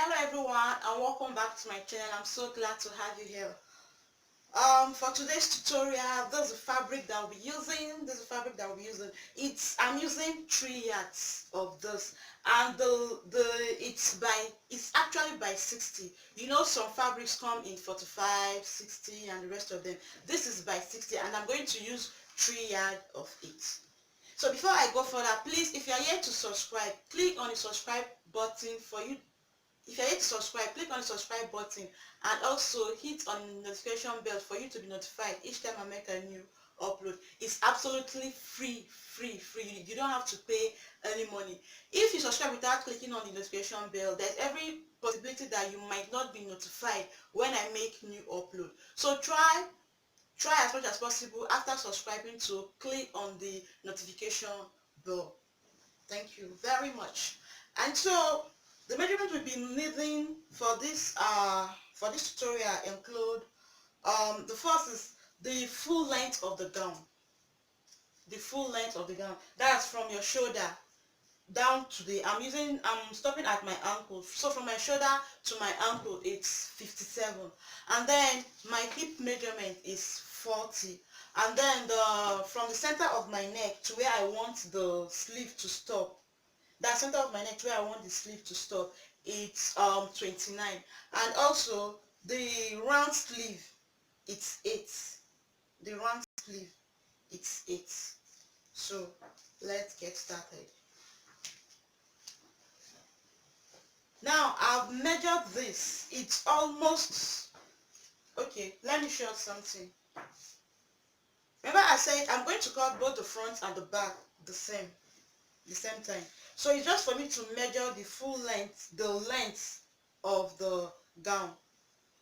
Hello everyone and welcome back to my channel. I'm so glad to have you here. For today's tutorial, there's a fabric that we'll be using. I'm using 3 yards of this, and it's actually by 60. You know, some fabrics come in 45, 60, and the rest of them. This is by 60, and I'm going to use 3 yards of it. So before I go further, please, if you are here to subscribe, click on the subscribe button for you. If you're here to subscribe, click on the subscribe button and also hit on the notification bell for you to be notified each time I make a new upload. It's absolutely free. You don't have to pay any money. If you subscribe without clicking on the notification bell, there's every possibility that you might not be notified when I make new upload. So try as much as possible after subscribing to click on the notification bell. Thank you very much. And so the measurement we'll be needing for this tutorial include the first is the full length of the gown. That's from your shoulder down to I'm stopping at my ankle. So from my shoulder to my ankle it's 57, and then my hip measurement is 40, and then from the center of my neck to where I want the sleeve to stop, that center of my neck where I want the sleeve to stop, it's 29, and also the round sleeve it's 8. The round sleeve it's 8. So let's get started. Now I've measured this. It's almost okay. Let me show you something. Remember I said I'm going to cut both the front and the back the same time. So it's just for me to measure the full length, the length of the gown.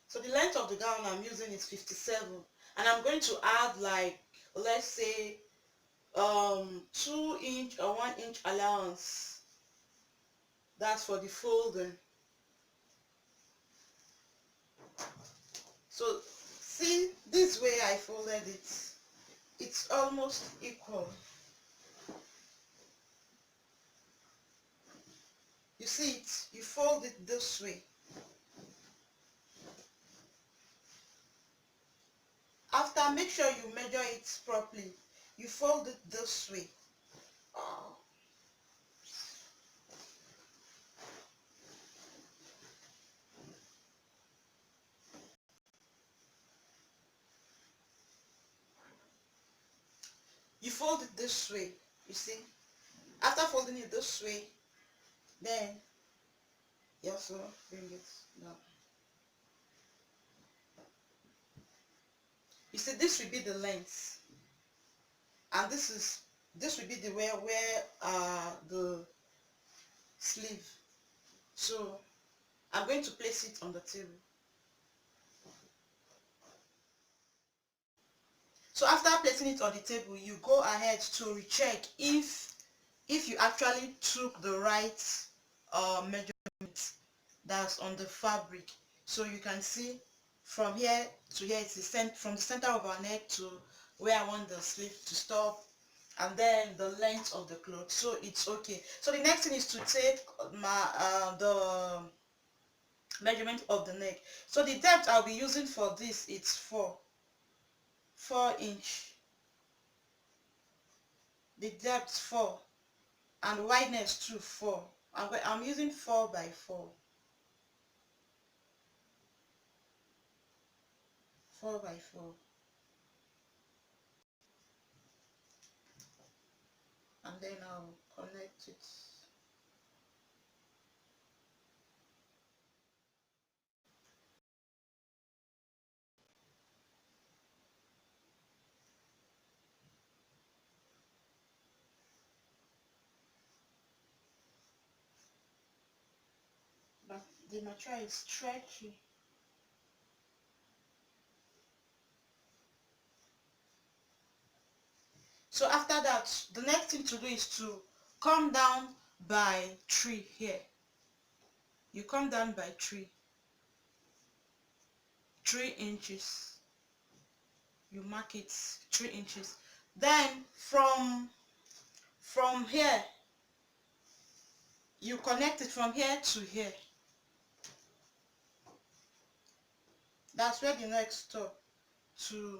So the length of the gown I'm using is 57, and I'm going to add, like, let's say 2 inch or 1 inch allowance. That's for the folding. So see, this way I folded it, it's almost equal. You see it, you fold it this way. After, make sure you measure it properly. You fold it this way. You fold it this way, you see. After folding it this way, then you also bring it down. You see, this will be the length, and this will be the where the sleeve. So I'm going to place it on the table. So after placing it on the table, you go ahead to recheck if you actually took the right measurement that's on the fabric. So you can see from here to here, it's from the center of our neck to where I want the sleeve to stop, and then the length of the cloth. So it's okay. So the next thing is to take the measurement of the neck. So the depth I'll be using for this, it's 4 inch. The depth 4, and wideness too 4. I'm using 4 by 4. 4 by 4. And then I'll connect it. But the material is stretchy. So after that, the next thing to do is to come down by 3 here. You come down by 3 inches. You mark it 3 inches. Then from here, you connect it from here to here. That's where the neck stop to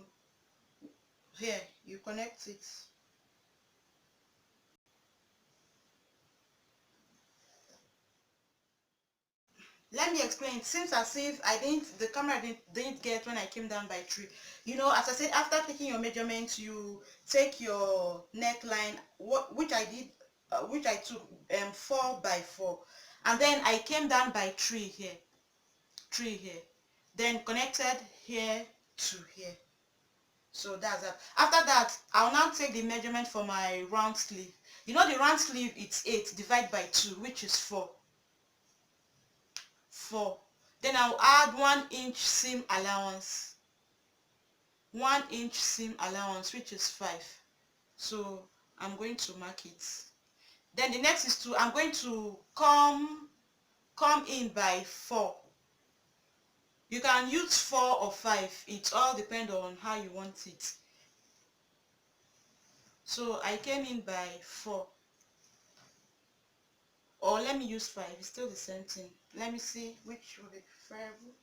here. You connect it. Let me explain. It seems as if the camera didn't get when I came down by 3. You know, as I said, after taking your measurements, you take your neckline, which I did, which I took 4 by 4, and then I came down by 3 here, then connected here to here. So that's that. After that, I'll now take the measurement for my round sleeve. You know, the round sleeve, it's 8 divided by 2, which is 4. Then I'll add 1 inch seam allowance. 1 inch seam allowance, which is 5. So I'm going to mark it. Then the next is I'm going to come in by 4. You can use 4 or 5. It all depends on how you want it. So I came in by 4. Or let me use 5. It's still the same thing. Let me see which will be preferable.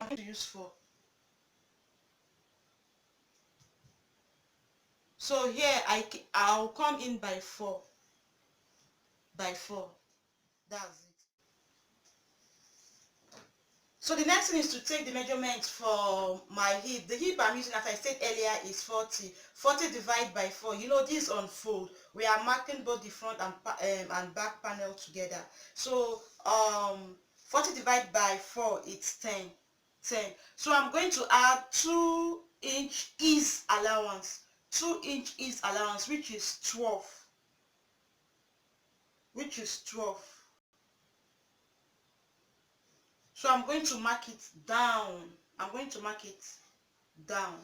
I'm going to use 4. So here I'll come in by 4. That's it. So the next thing is to take the measurement for my hip. The hip I'm using, as I said earlier, is 40. 40 divided by 4. You know, this unfold. We are marking both the front and back panel together. So 40 divided by 4, it's 10. So I'm going to add 2 inch ease allowance. 2 inch ease allowance, which is 12. So I'm going to mark it down. I'm going to mark it down.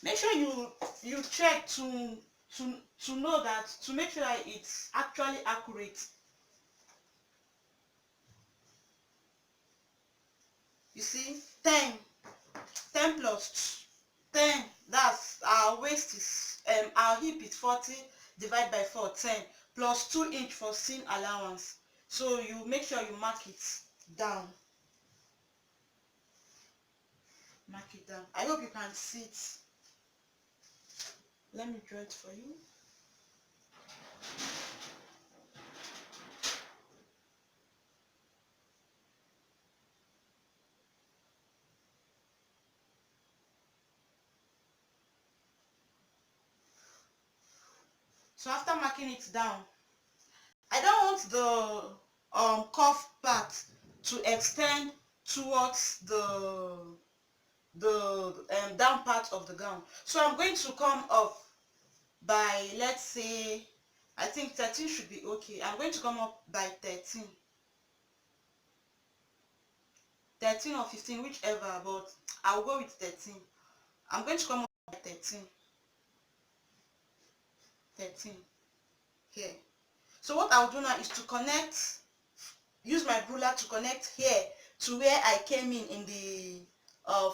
Make sure you check to know that, to make sure that it's actually accurate. You see, 10 plus 10, that's our waist is our hip is 40 divided by 4, 10 plus 2 inch for seam allowance. So you make sure you mark it down. I hope you can see it. Let me draw it for you. So after marking it down, I don't want the cuff part to extend towards the down part of the gown. So I'm going to come up by, let's say, I think 13 should be okay. I'm going to come up by 13 or 15, whichever, but I'll go with 13. I'm going to come up by 13 here. So what I'll do now is to use my ruler to connect here to where I came in the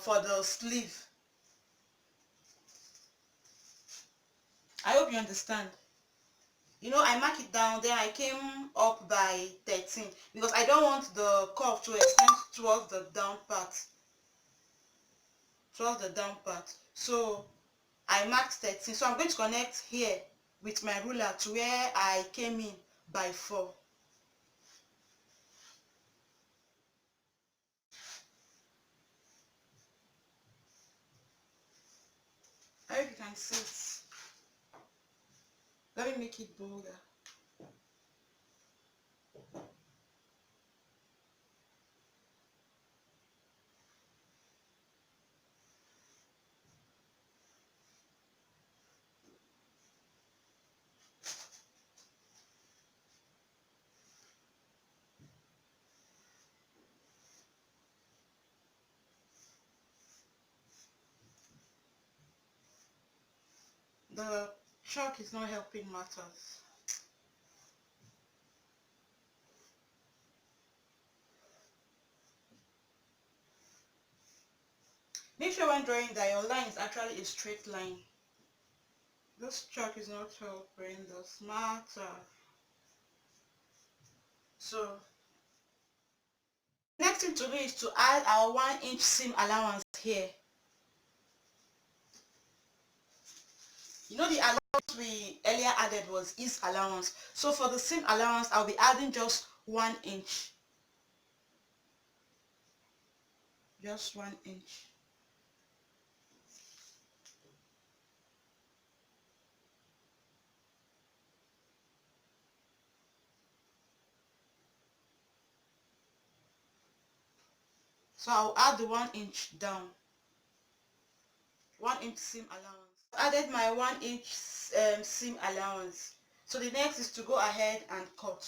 for the sleeve. I hope you understand. You know, I mark it down, then I came up by 13 because I don't want the curve to extend towards the down part. So I marked 13. So I'm going to connect here with my ruler to where I came in by 4. I hope you can see it. Let me make it bolder. The chalk is not helping matters. Make sure when drawing that your line is actually a straight line. This chalk is not helping this matter. So next thing to do is to add our 1-inch seam allowance here. You know the allowance we earlier added was ease allowance. So for the seam allowance, I'll be adding just 1 inch. Just 1 inch. So I'll add the 1 inch down. 1 inch seam allowance. I've added my 1 inch seam allowance. So the next is to go ahead and cut.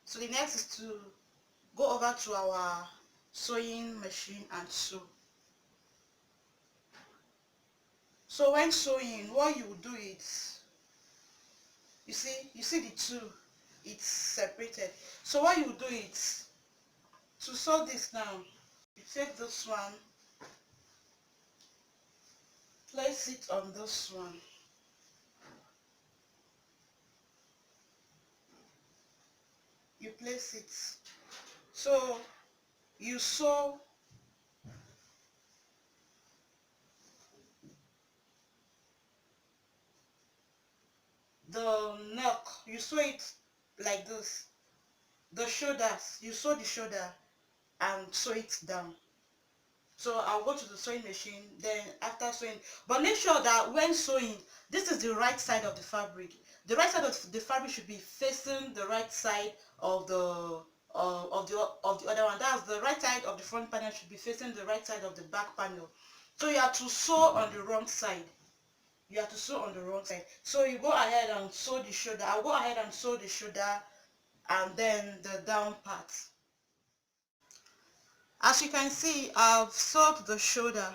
So the next is to go over to our sewing machine and sew. So when sewing, what you do is, you see the two, it's separated. So what you do is, to sew this now, you take this one, place it on this one. You place it. So you sew the neck, you sew it like this. The shoulders, you sew the shoulder and sew it down. So I'll go to the sewing machine, then after sewing, but make sure that when sewing, this is the right side of the fabric. The right side of the fabric should be facing the right side of the other one. That's the right side of the front panel should be facing the right side of the back panel. So you have to sew on the wrong side. You have to sew on the wrong side. So you go ahead and sew the shoulder. I'll go ahead and sew the shoulder and then the down part. As you can see, I've sewed the shoulder.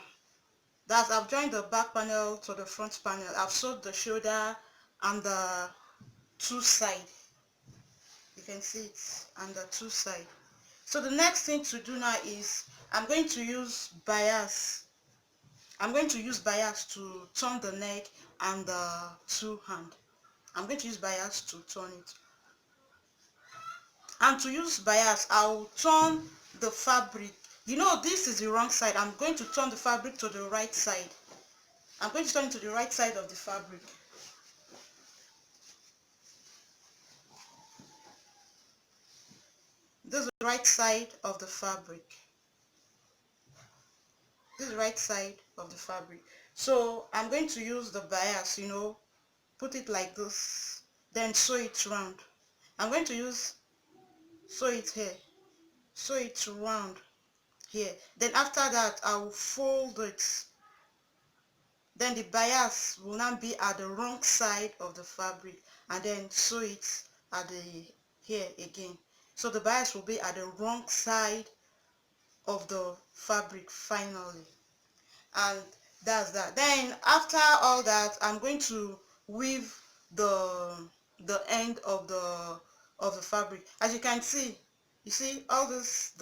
That's, I've joined the back panel to the front panel. I've sewed the shoulder and the two sides. You can see it on the two sides. So the next thing to do now is I'm going to use bias. I'm going to use bias to turn the neck and the two hand. I'm going to use bias to turn it. And to use bias, I'll turn the fabric. You know this is the wrong side. I'm going to turn the fabric to the right side. I'm going to turn it to the right side of the fabric. This is the right side of the fabric. This is the right side of the fabric. So I'm going to use the bias, you know, put it like this, then sew it round. I'm going to sew it here, sew it round here. Then after that, I will fold it. Then the bias will now be at the wrong side of the fabric, and then sew it at the here again. So the bias will be at the wrong side of the fabric finally. And that's that. Then after all that, I'm going to weave the end of the fabric. As you can see, you see all this,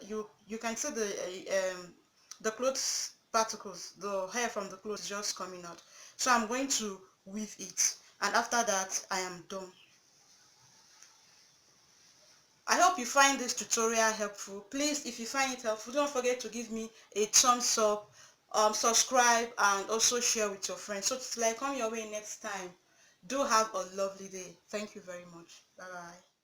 you can see the clothes particles, the hair from the clothes just coming out. So I'm going to weave it, and after that I am done. I hope you find this tutorial helpful. Please, if you find it helpful, don't forget to give me a thumbs up subscribe and also share with your friends. So till I come your way next time, do have a lovely day. Thank you very much. Bye bye.